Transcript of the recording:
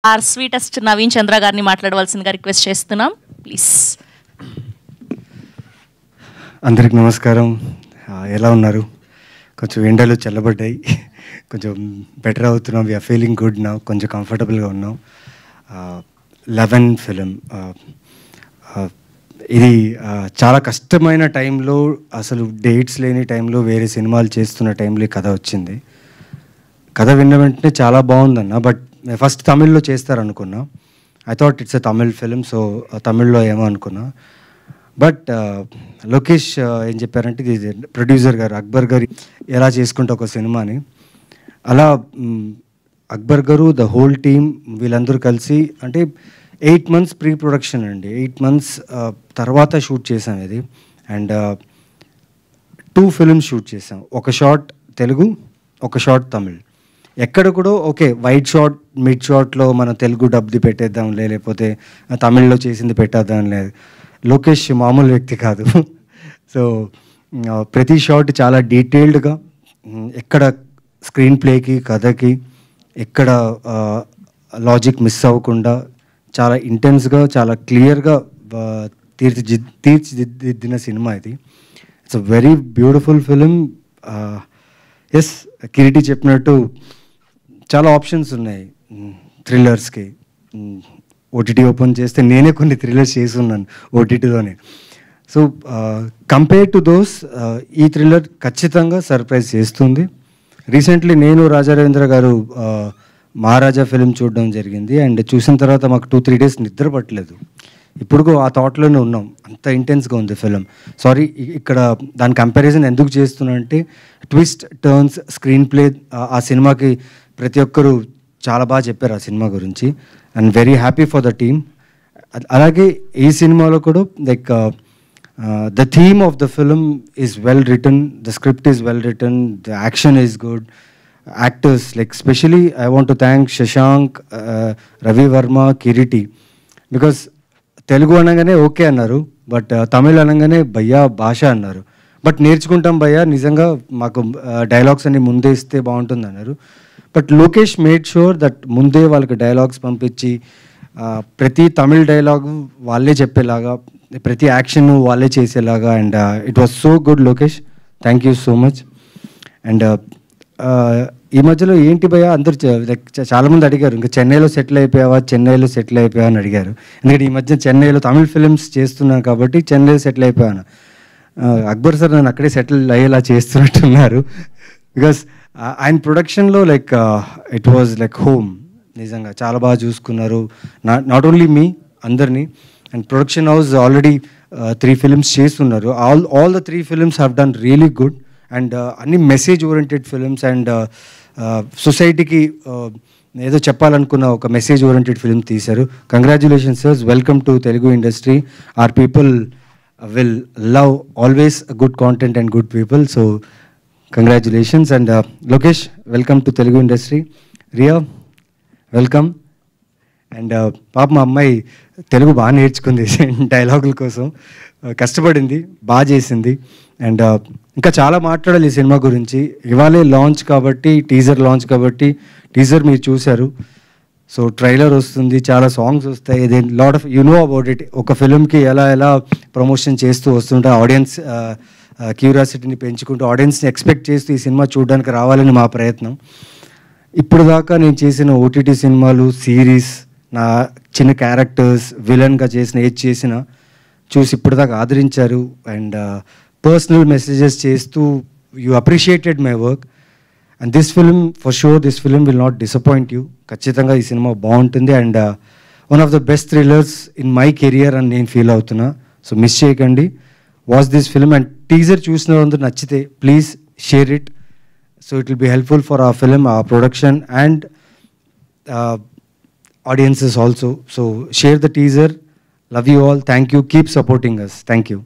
Are sweetest Naveen చంద్ర గారిని మాట్లాడవలసిందిగా request చేస్తున్నాం ప్లీజ్. అందరికి నమస్కారం. ఎలా ఉన్నారు? కొంచెం ఎండలు చల్లబడ్డాయి, కొంచెం బెటర్ అవుతున్నాం. వీఆర్ ఫీలింగ్ గుడ్ నా, కొంచెం కంఫర్టబుల్గా ఉన్నాం. 11 ఫిలిం ఇది చాలా కష్టమైన టైంలో, అసలు డేట్స్ లేని టైంలో, వేరే సినిమాలు చేస్తున్న టైంలో ఈ కథ వచ్చింది. కథ విన్న వెంటనే చాలా బాగుందన్న. బట్ ఫస్ట్ తమిళ్లో చేస్తారనుకున్నా. I thought it's a Tamil film, so తమిళ్లో ఏమో అనుకున్నా. బట్ లోకేష్ ఏం చెప్పారంటే, ఇది ప్రొడ్యూసర్ గారు అక్బర్ గారు ఎలా చేసుకుంటే ఒక సినిమాని, అలా అక్బర్ గారు ద హోల్ టీమ్ వీళ్ళందరూ కలిసి, అంటే 8 months ప్రీ ప్రొడక్షన్ అండి. 8 months తర్వాత షూట్ చేసాం ఇది. అండ్ 2 films షూట్ చేసాం. ఒక షాట్ తెలుగు, ఒక షాట్ తమిళ్. ఎక్కడ కూడా ఓకే వైట్ షాట్ మిడ్ షాట్లో మన తెలుగు డబ్ది పెట్టేద్దాంలే, లేకపోతే తమిళ్లో చేసింది పెట్టేద్దాం లేదు. లోకేష్ మామూలు వ్యక్తి కాదు. సో ప్రతి షాట్ చాలా డీటెయిల్డ్గా, ఎక్కడ స్క్రీన్ ప్లేకి కథకి ఎక్కడ లాజిక్ మిస్ అవ్వకుండా చాలా ఇంటెన్స్గా, చాలా క్లియర్గా తీర్చిదిద్దిన సినిమా ఇది. It's a very beautiful film. Yes, Kiriti చెప్పినట్టు చాలా ఆప్షన్స్ ఉన్నాయి థ్రిల్లర్స్కి. ఓటీటీ ఓపెన్ చేస్తే నేనే కొన్ని థ్రిల్లర్స్ చేసి ఉన్నాను ఓటీటీలోనే. సో కంపేర్ టు దోస్ ఈ థ్రిల్లర్ ఖచ్చితంగా సర్ప్రైజ్ చేస్తుంది. రీసెంట్లీ నేను రాజారవీంద్ర గారు మహారాజా ఫిలిం చూడడం జరిగింది. అండ్ చూసిన తర్వాత మాకు 2-3 days నిద్ర పట్టలేదు. ఇప్పుడు ఆ థాట్లోనే ఉన్నాం, అంత ఇంటెన్స్గా ఉంది ఫిలిం. సారీ, ఇక్కడ దాని కంపారిజన్ ఎందుకు చేస్తున్నా అంటే, ట్విస్ట్ టర్న్స్, స్క్రీన్ ప్లే, ఆ సినిమాకి ప్రతి ఒక్కరు చాలా బాగా చెప్పారు ఆ సినిమా గురించి. And very happy for the team. అలాగే ఈ సినిమాలో కూడా like the theme of the film is well written, the script is well written, the action is good. Actors like specially I want to thank Shashank, Ravi Varma, Kiriti. Because Telugu అనగానే okay అన్నారు, but Tamil అనగానే భయ్యా భాష అన్నారు. బట్ నేర్చుకుంటాం భయ్యా, నిజంగా మాకు డైలాగ్స్ అన్ని ముందే ఇస్తే బాగుంటుంది అన్నారు. But Lokesh made sure that ముందే వాళ్ళకి డైలాగ్స్ పంపించి, ప్రతి తమిళ్ డైలాగు వాళ్ళే చెప్పేలాగా, ప్రతి యాక్షన్ వాళ్ళే చేసేలాగా. And it was so good Lokesh, thank you so much. And ఈ మధ్యలో ఏంటి భయ్యా అందరు లైక్ చాలామంది అడిగారు, ఇంకా చెన్నైలో సెటిల్ అయిపోయావా, చెన్నైలో సెటిల్ అయిపోయావా అని అడిగారు. ఎందుకంటే ఈ మధ్య చెన్నైలో తమిళ్ ఫిలిమ్స్ చేస్తున్నాను కాబట్టి చెన్నైలో సెటిల్ అయిపోయాను. అక్బర్ సార్ నన్ను అక్కడే సెటిల్ అయ్యేలా చేస్తున్నట్టున్నారు. బికాస్ ఆయన ప్రొడక్షన్లో like it was like home. నిజంగా చాలా బాగా చూసుకున్నారు, నాట్ ఓన్లీ మీ, అందరినీ. And production house already 3 films చేస్తున్నారు. All the 3 films have done really good. And అన్ని మెసేజ్ ఓరియంటెడ్ ఫిలిమ్స్. అండ్ సొసైటీకి ఏదో చెప్పాలనుకున్న ఒక మెసేజ్ ఓరియంటెడ్ ఫిలిం తీశారు. Congratulations sir, welcome to Telugu industry. Our people will love always good content and good people. So congratulations. And Lokesh, welcome to Telugu industry. Riya, welcome. And పాప మా అమ్మాయి తెలుగు బాగా నేర్చుకుంది డైలాగుల కోసం, కష్టపడింది, బాగా చేసింది. అండ్ ఇంకా చాలా మాట్లాడాలి ఈ సినిమా గురించి. ఇవాళే లాంచ్ కాబట్టి, టీజర్ లాంచ్ కాబట్టి, టీజర్ మీరు చూశారు. సో ట్రైలర్ వస్తుంది, చాలా సాంగ్స్ వస్తాయి. Then lot of you know about it. ఒక ఫిలింకి ఎలా ప్రమోషన్ చేస్తూ వస్తుంటే ఆడియన్స్ క్యూరియాసిటీని పెంచుకుంటూ, ఆడియన్స్ని ఎక్స్పెక్ట్ చేస్తూ ఈ సినిమా చూడడానికి రావాలని మా ప్రయత్నం. ఇప్పుడు దాకా నేను చేసిన ఓటీటీ సినిమాలు, సిరీస్, నా చిన్న క్యారెక్టర్స్, విలన్గా చేసిన ఏది చేసినా చూసి ఇప్పటిదాకా ఆదరించారు. అండ్ పర్సనల్ మెసేజెస్ చేస్తూ you appreciated my work. And this film for sure, this film will not disappoint you. ఖచ్చితంగా ఈ సినిమా బాగుంటుంది. And one of the best thrillers in my career అని నేను ఫీల్ అవుతున్నా. సో మిస్ చేయకండి, watch this film. And teaser చూసిన అందరూ నచ్చితే please share it. So it will be helpful for our film, our production, and audiences also. So share the teaser. Love you all. Thank you. Keep supporting us. Thank you.